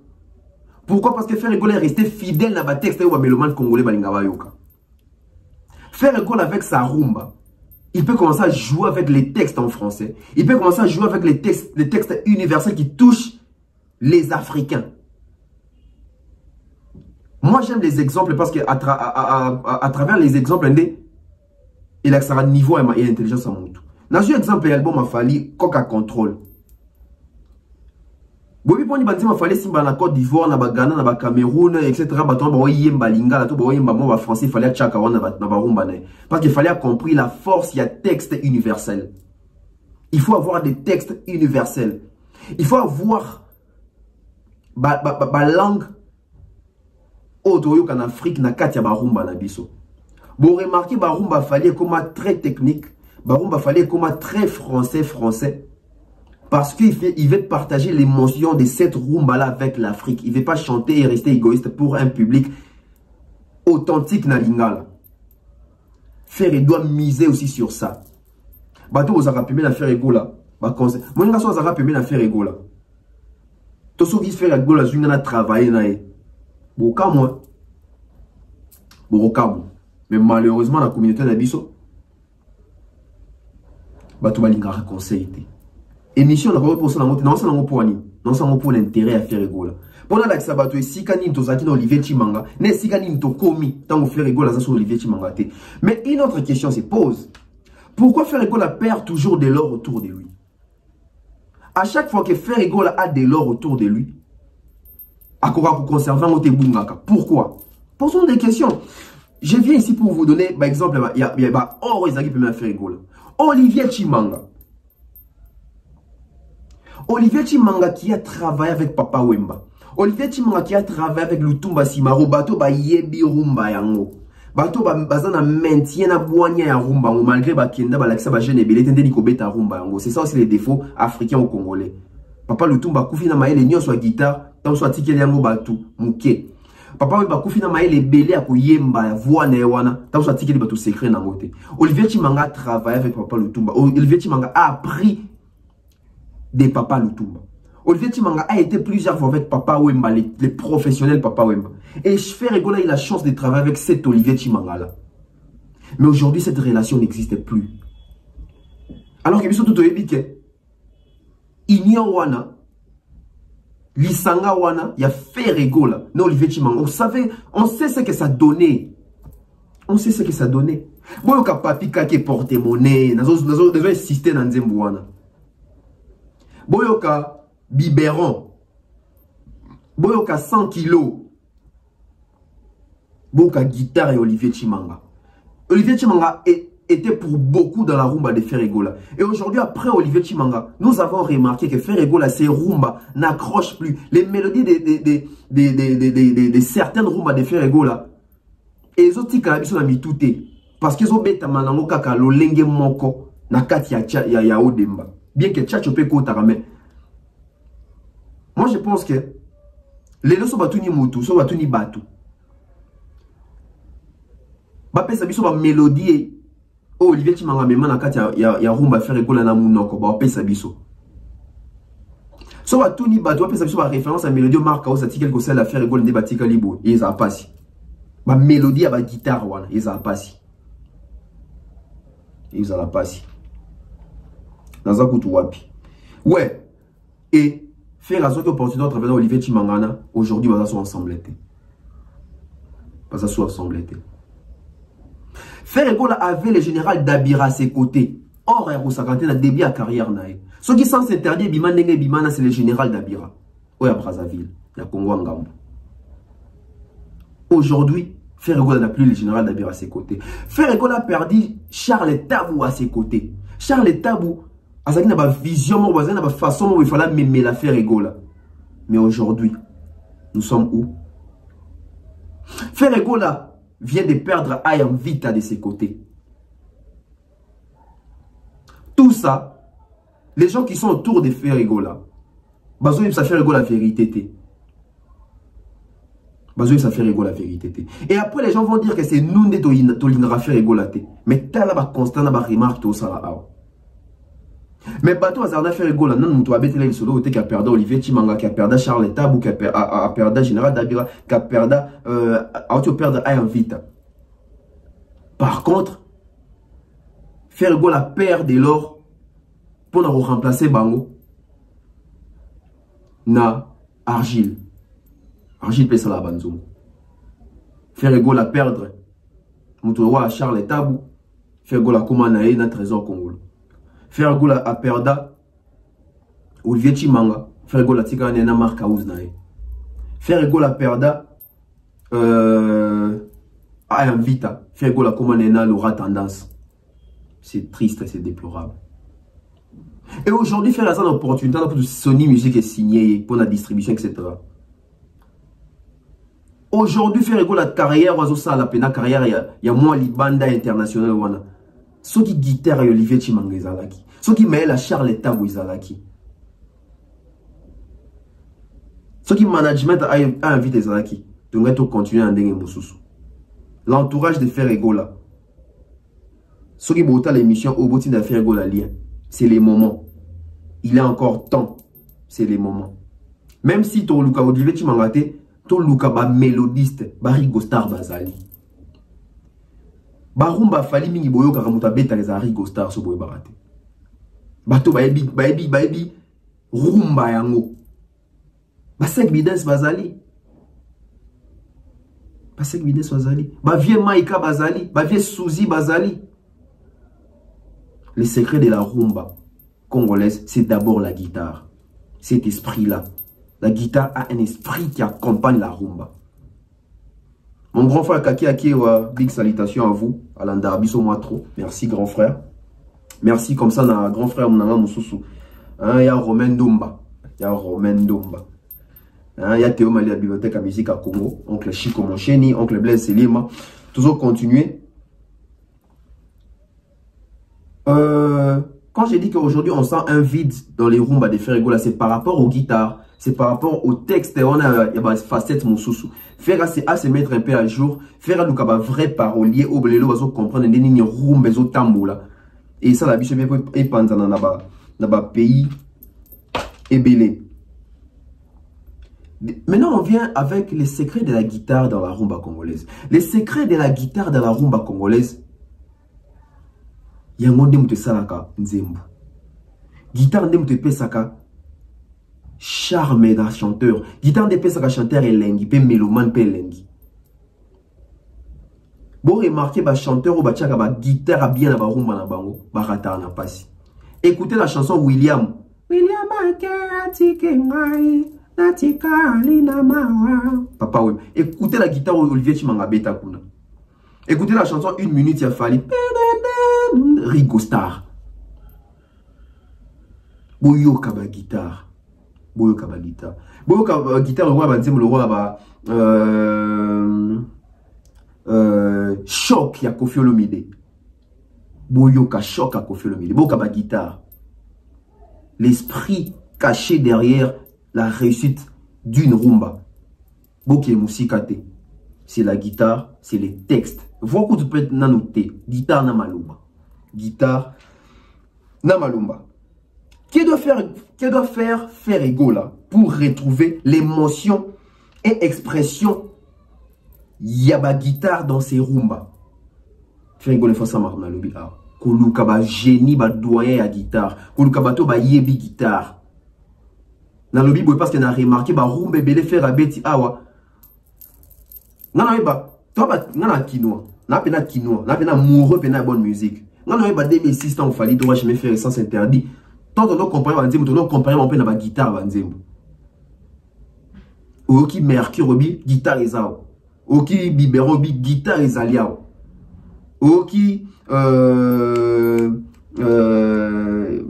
Pourquoi? Parce que Ferregola est resté fidèle dans le texte où Meloman congolais balinga yoka. Ferregola avec sa rumba, il peut commencer à jouer avec les textes en français. Il peut commencer à jouer avec les textes universels qui touchent les Africains. Moi j'aime les exemples parce que à travers les exemples, il a un niveau et intelligence à mon tour. Dans un exemple, l'album a fallu Coca Control. Bobi poni banzima fallait simba na Côte d'Ivoire, na Ghana, na Cameroun, etc. Baton ba yemba lingala, to ba yemba mo ba français fallait tchaka wana na ba rumba na. Parce qu'il fallait compris la force, il y a texte universel. Il faut avoir des textes universels. Il faut avoir ba langue autre en Afrique na katia ba rumba na biso. Bon remarquez ba rumba fallait comme très technique. Barumba fallait comme très français. Parce qu'il veut partager l'émotion de cette rumba-là avec l'Afrique. Il ne veut pas chanter et rester égoïste pour un public authentique na lingala. Il doit miser aussi sur ça. Bato vous avez permis de faire égola. Moi, vous avez permis de faire égola. Tout ce qui fait égola, c'est de travailler. Mais malheureusement, la communauté d'Abisso, bato balingaka conseil te. Émission na ko posa na ngote, non ça na pour ani, non ça pour l'intérêt à faire rigola. Pour la laksa bato esika ni tozaki na Olivier Chimanga, ne esika ni to komi tant faire rigola ça sur Olivier Chimanga te. Mais une autre question se pose. Pourquoi faire rigola perd toujours de l'or autour de lui? À chaque fois que faire rigola a de l'or autour de lui, à quoi pour conserver un autre bungaka. Pourquoi? Posons des questions. Je viens ici pour vous donner, par exemple, il y a or qui peut me faire rigoler. Olivier Chimanga. Olivier Chimanga qui a travaillé avec Papa Wemba. Olivier Chimanga qui a travaillé avec Lutumba Simaro. Bato ba yebi rumba yango. Bato bazana maintien na boanya ya rumba yango. Malgré ba kenda ba laksa ba jeune ebele tende ni kobeta rumba yango. C'est ça aussi les défauts africains ou congolais. Papa Lutumba kufi na maele nyo soit guitare, tant soit tikeli yango batu muke. Papa Wemba kufi na maele belé à koyemba voix na wana, tant soit tikeli batu secret na ngote. Olivier Chimanga a travaillé avec Papa Lutumba. Olivier Chimanga a appris des Papa Lutumba. Olivier Chimanga a été plusieurs fois avec Papa Wemba, les professionnels Papa Wemba. Et je fais rigoler, il a la chance de travailler avec cet Olivier Chimanga là. Mais aujourd'hui, cette relation n'existe plus. Alors que tout est biqué. Il wana, Lisanga wana, il y a fait rigoler. Non, Olivier Chimanga. On sait ce que ça donnait. On sait ce que ça donnait. Bon, il y a papi qui porte monnaie. Nous avons insisté dans Nzembuana. Boyoka biberon. Boyoka 100 kilos. Boyoka guitare et Olivier Chimanga. Olivier Chimanga était pour beaucoup dans la rumba de Ferregola. Et aujourd'hui, après Olivier Chimanga, nous avons remarqué que Ferregola, ces rumba n'accrochent plus. Les mélodies de certaines rumba de Ferregola. Et les autres qui sont mis tout. Parce qu'ils ont bêta malango kaka lo lenge moko na kati ya odemba. Bien que tchatcho pe kota mais moi je pense que les deux sont battus ni mutu, sont battus ni batu. Ba pesa biso ba mélodie oh Olivier Chimanga mema na kati ya rumba faire école na munoko ba pesa biso. So battu ni batu ba pesa biso ba référence à mélodie marque au sati quelque chose à faire école de batika libo et ça passe. Ba mélodie ba guitare wana et ça passe. Et ça la passe. Dans un coup de wapi. Ouais. Et faire la sorte opportunité à travers Olivier Chimangana. Aujourd'hui, on va ensemble. Pas ça ensemble. Faire école avec le général Dabira à ses côtés. Or, il y a un début à carrière. Ce qui sans s'interdire, Bimana, c'est le général Dabira. Ou à Brazzaville. Il y a Congo Ngambo. Aujourd'hui, faire école n'a plus le général Dabira à ses côtés. Faire école a perdu Charles Tabou à ses côtés. Charles Tabou. Il y a une vision, il y a une façon où il fallait même la faire rigoler. Mais aujourd'hui, nous sommes où? Ferregola vient de perdre Ayam Vita de ses côtés. Tout ça, les gens qui sont autour de Ferregola, ça fait rigoler la vérité. Ça fait rigoler la vérité. Et après, les gens vont dire que c'est nous qui avons fait rigoler. Mais tu as constant la remarque tout ça là. Mais bateau a fait rigoler, non, tu as bêté les solo qui a perdu Olivier Chimanga, qui a perdu Charles Tabou, qui a perdu Général Dabira, qui a perdu Ayam Vita. Par contre, faire rigoler perd de l'or pour nous remplacer Bango na Argile. Argile pèse la banzou. Faire rigoler perdre Moutoua Charles Tabou, faire rigoler comment na trésor Congolo. Faire gola a perda Olivier Chimanga, faire gola tika na marque house nae. Faire gola perda Ayam Vita, faire gola comme na l'aura tendance. C'est triste et c'est déplorable. Et aujourd'hui faire la opportunité pour Sony Music est signé pour la distribution etc. Aujourd'hui faire gola carrière oiseau ça la pena carrière il y a moins libanda international wana. Ceux qui guitare et Olivier Chimanga Izalaki. Ceux qui mêlent à Charles Tabou Izalaki. Ceux qui management a invité Izalaki. Donc, on continue à ndenge Moussoussou. L'entourage de Ferregola. Ceux qui montent l'émission au bout de Ferregola lien. C'est les moments. Il est encore temps. C'est les moments. Même si ton Luka Olivier Chimanga ton Luka ba mélodiste, ba Rigo Star Bazali. Barumba fali mingi boyo karamuta beta les Rigo Star so boyo barate. bato baebi rumba yango ba 5 bidens bazali ba 5 bidens bazali ba vie maika bazali ba vie Suzy bazali. Le secret de la rumba congolaise, c'est d'abord la guitare. Cet esprit-là. La guitare a un esprit qui accompagne la rumba. Mon grand frère Kaki Akewa, big salutations à vous. Alain Darbiso moi trop. Merci grand frère. Merci comme ça na grand frère Mounanga Moussousou. Il y a Romain Domba. Il y a Romain Domba. Il y a Théo Mali à la bibliothèque à musique à Congo. Oncle Chico Moncheni, oncle Blaise Selima. Toujours continuer. Quand j'ai dit qu'aujourd'hui on sent un vide dans les rumbas de Ferrego là, c'est par rapport aux guitares, c'est par rapport au texte. On a des facettes mon sous. Faire à se mettre un peu à jour, faire un vrai parolier au blelo bazo comprendre des lignes rumba zo tambo là. Et ça la biche bien et pendant dans ba pays et belé. Maintenant on vient avec les secrets de la guitare dans la rumba congolaise. Les secrets de la guitare dans la rumba congolaise. Yango nde mutu salaka nzembo. Guitare nde mutu pesaka charme d'un chanteur. Guitare nde pesaka chanteur elengi pe mélomane pe elengi. Bon remarquer ba chanteur ou ba tchaka ba guitare bien na ba rumba na bango, ba rata na pasi. Écoutez la chanson William. William atike ngai natika alina mawa. Papa oui. Écoutez la guitare Olivier Chimanga Beta kuna. Écoutez la chanson 1 minute ya Fali. Rigo Star. Boyoka ba guitare. Boyoka ba guitare. Boyoka ba guitare, le roi ba nzembo, le roi ba choc ya Koffi Olomide. Boyoka choc à Koffi Olomide. Boyoka ba guitare. L'esprit caché derrière la réussite d'une rumba. Boyoka musikate. C'est la guitare, c'est les textes. Voir que tu peux noter. Guitare na malumba. Guitare na malumba. Qui doit faire Ferrego là pour retrouver l'émotion et expression yaba guitare dans ses rumba. Ferrego le faut ça marna lobi ah. Koluka ba génie ba doyen à guitare. Koluka ba to ba yebi guitare. Na lobi boy parce que na remarqué ba rumba belé faire abeti awa. Nana ba toi ba nana quinoa. Na pena quinoa, na pena amoureux pena bonne musique. Non, non, 2006, il fallait droit jamais faire essence interdit. Tant qu'on compare à Nzembo, on compare un peu la guitare à Nzembo. Oki Mercure obi guitare ezao. Oki Bibero obi guitare ezaliao. Oki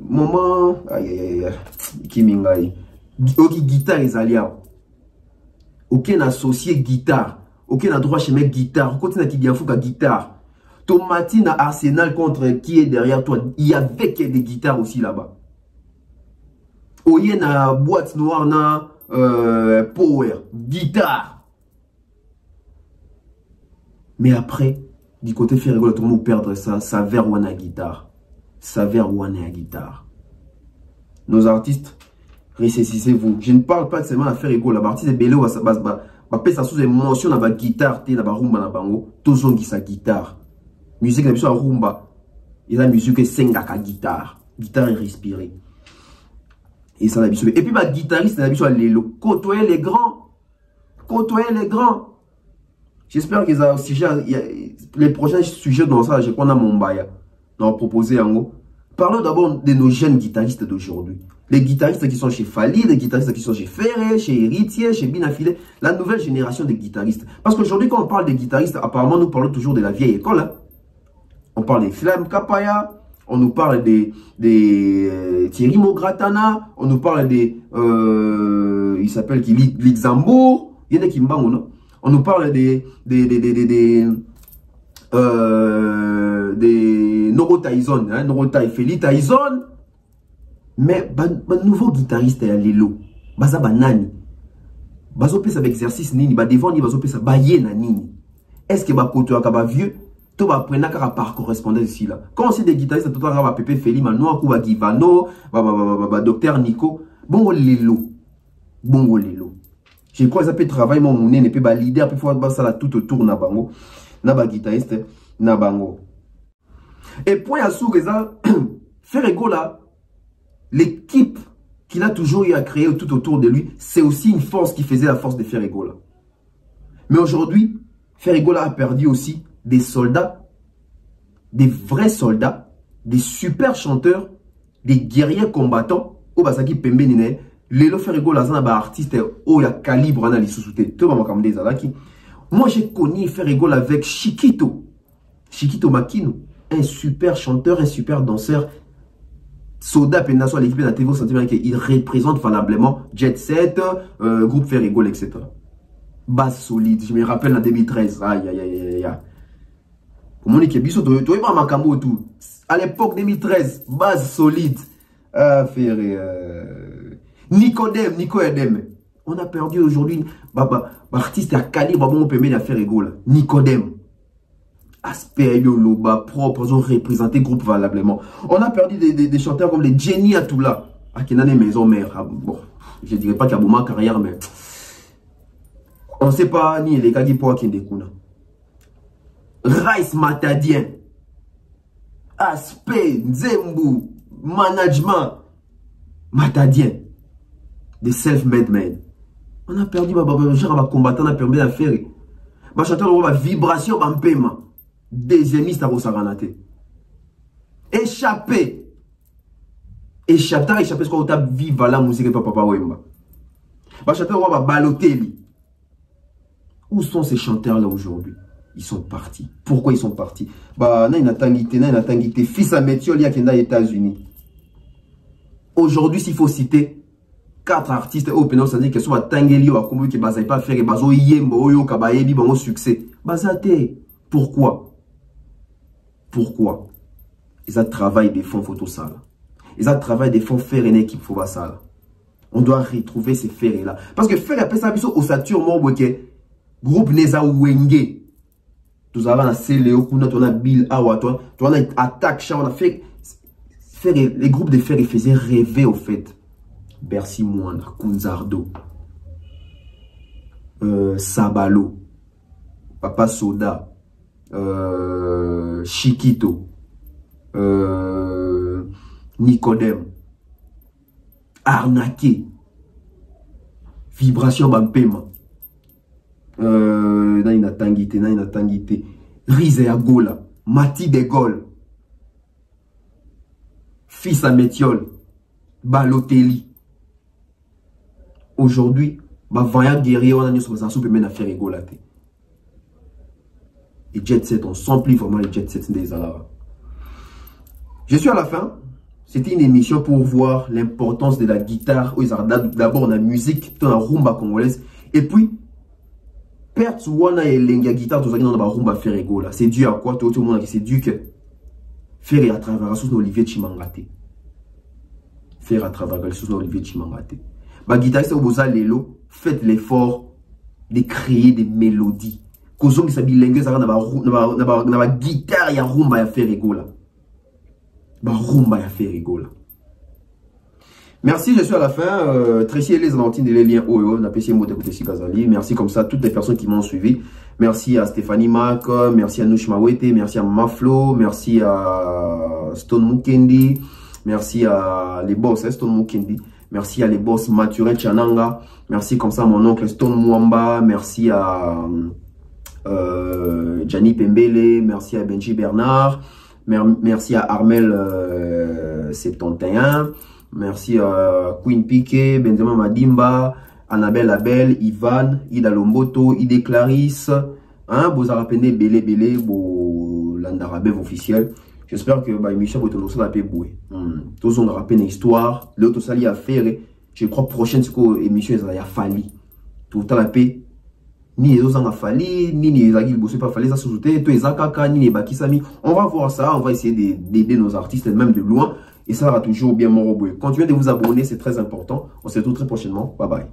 moment Kimingai. Oki guitare ezaliao. Oki associé guitare. Oki na droit chemin guitare. Oki na qui bien fou guitare. Tomati na Arsenal contre qui est derrière toi. Il y avait des guitares aussi là-bas. Oye na boîte noire na power. Guitare. Mais après, du côté Ferrego, tout le monde perdre ça. Ça vers wana guitare. Ça vers wana guitare. Nos artistes, récessissez-vous. Je ne parle pas de seulement à Ferrego. La partie de Bélo va ça sous émotion dans la guitare, dans la rumba na bango. Tout le monde qui sa guitare. Musique la musique rumba. Et la musique sengaka guitare. Guitare respirée. Et ça la musique. Et puis ma guitariste la musique les côtoyer les grands. Côtoyer les grands. J'espère que les prochains sujets dans ça, je crois, dans Mombaya. On va proposer en gros. Parlons d'abord de nos jeunes guitaristes d'aujourd'hui. Les guitaristes qui sont chez Fali, les guitaristes qui sont chez Ferré, chez Héritier, chez Binafile. La nouvelle génération de guitaristes. Parce qu'aujourd'hui, quand on parle des guitaristes, apparemment, nous parlons toujours de la vieille école. Hein. On parle des Flam Kapaya, on nous parle des Thierry Mogratana, on nous parle des il s'appelle qui Luxembourg, il y en a qui m'bangent, non? On nous parle des Noro Tyson, hein, Noro Feli Tyson. Mais nouveau guitariste à Lelo, baza banani, bazo pesa exercice nini, ba devant ni bazo pesa baye na nini. Est-ce que ba koto akaba vieux? Tout va prendre par correspondance ici là. Quand on sait des guitaristes, tout va Pépé Feli, Manoa, Kuba Givano, Docteur Nico, bon lelo. Je crois que ça peut travailler mon nez, ne peut pas leader, puis faut ça là tout autour na bango, na ba guitariste, na bango. Et point à sous ça, Ferrego là, l'équipe qu'il a toujours eu à créer tout autour de lui, c'est aussi une force qui faisait la force de Ferregola. Mais aujourd'hui, Ferregola a perdu aussi des soldats, des vrais soldats, des super chanteurs, des guerriers combattants. Au Basaki Pembe Nine, Lelo Ferregola zana ba artiste au ya calibre na lisusute. Tout ma kamde zalaki. Moi j'ai connu Ferregola avec Chiquito. Chiquito Makino, un super chanteur, un super danseur. Soda Pendaso à l'équipe de la TV au sentiment qu'il représente valablement Jet Set, groupe Ferregola, etc. Base solide, je me rappelle en 2013. Aïe aïe aïe aïe aïe. Pour mon équipe, tu es pas Makambo tout. À l'époque 2013, base solide. Ah, Ferré. Nicodème. On a perdu aujourd'hui. Artiste à calibre, on peut mettre à Ferregola. Nicodème. Aspect Yoloba, propre, ils ont représenté groupe valablement. On a perdu des chanteurs comme les Jenny Atoula. À Kenane Maison Mère. Bon, je ne dirais pas qu'il y a beaucoup de carrière, mais. On ne sait pas ni les gars qui pourraient qui découlent. Rice Matadien. Aspect, Nzembu, management. Matadien. Des self-made men. On a perdu, genre, combattant, on a perdu la faire. Chanteur, on va vibration, en paiement. Deuxiémiste à Rosaranate. Échappé. Échappé, ce qu'on a vive la musique de Papa Wemba. Chanteur, on va Balotelli. Où sont ces chanteurs-là aujourd'hui? Ils sont partis. Pourquoi ils sont partis? Bah, na inatangité. Fils à Métiol, il y a aux États-Unis. Aujourd'hui, s'il faut citer 4 artistes au pénal, c'est-à-dire que soit Tangeli ou Akombo qui ne pas faire bazo yembo oyo kabayebi bon succès. Bazate. Pourquoi? Pourquoi? Ils ont travaillé des fonds photosales. Ils ont travaillé des fonds faire une équipe phobasale. On doit retrouver ces ferrés-là. Parce que faire après ça, au Saturne, moi, groupe Neza Wenge. Nous avons la Céléo, on a Bill Awa, on a Attack, on a fait. Les groupes de fer, ils faisaient rêver au fait. Bercy Moine, Kunzardo, Sabalo, Papa Soda, Chiquito, Nicodème, Arnaqué, Vibration Bampema, Naina Tangité, Rize Agola, Mati de Gaulle, Fils à Métiol, Balotelli. Aujourd'hui, Vaya guerrier, on a mis sur la soupe et à faire égolater. Et Jet Set, on s'emplit vraiment les Jet Set des Alara. Je suis à la fin. C'était une émission pour voir l'importance de la guitare. D'abord, la musique, dans la rumba congolaise. Et puis, perte wana et lenga guitare, tout ça, dans la rumba faire égola. C'est dû à quoi? Tout le monde a dit, c'est dû que faire à travers la source d'Olivier Chimangate. Faire à travers la source d'Olivier Chimangate. Ma guitariste au Boza Lelo, faites l'effort de créer des mélodies. Kozo qui s'habille lengue, ça va dans la guitare, il y a rumba à faire égola. Rumba à faire égola. Merci, je suis à la fin. Tracy les Valentine de les liens on a apprécié mon écoute Gazali. Merci comme ça toutes les personnes qui m'ont suivi. Merci à Stéphanie Mac, merci à Nouch Mawete, merci à Maflo, merci à Stone Mukendi, merci à les boss Stone Mukendi. Merci à les boss Mathurin Chananga. Merci comme ça à mon oncle Stone Mwamba. Merci à Gianni Pembele. Merci à Benji Bernard. Merci à Armel 71. Merci à Queen Piquet, Benjamin Madimba, Annabelle Abel, Ivan, Ida Lomboto, Ide Clarisse. Hein, Bozarapene Bele, Landarabev officiel. J'espère que l'émission va être la paix bouée. Tous on a rappelé une histoire. L'autre sali à faire. Je crois prochaine émission il y a fallu. Tout la paix. Ni les autres en a fallu, ni les agils bossé pas fallu ça sous-sauter. Tous les akaka, ni les bakisami. On va voir ça. On va essayer d'aider nos artistes même de loin. Et ça va toujours bien m'enrobouer. Continuez de vous abonner, c'est très important. On se retrouve très prochainement. Bye bye.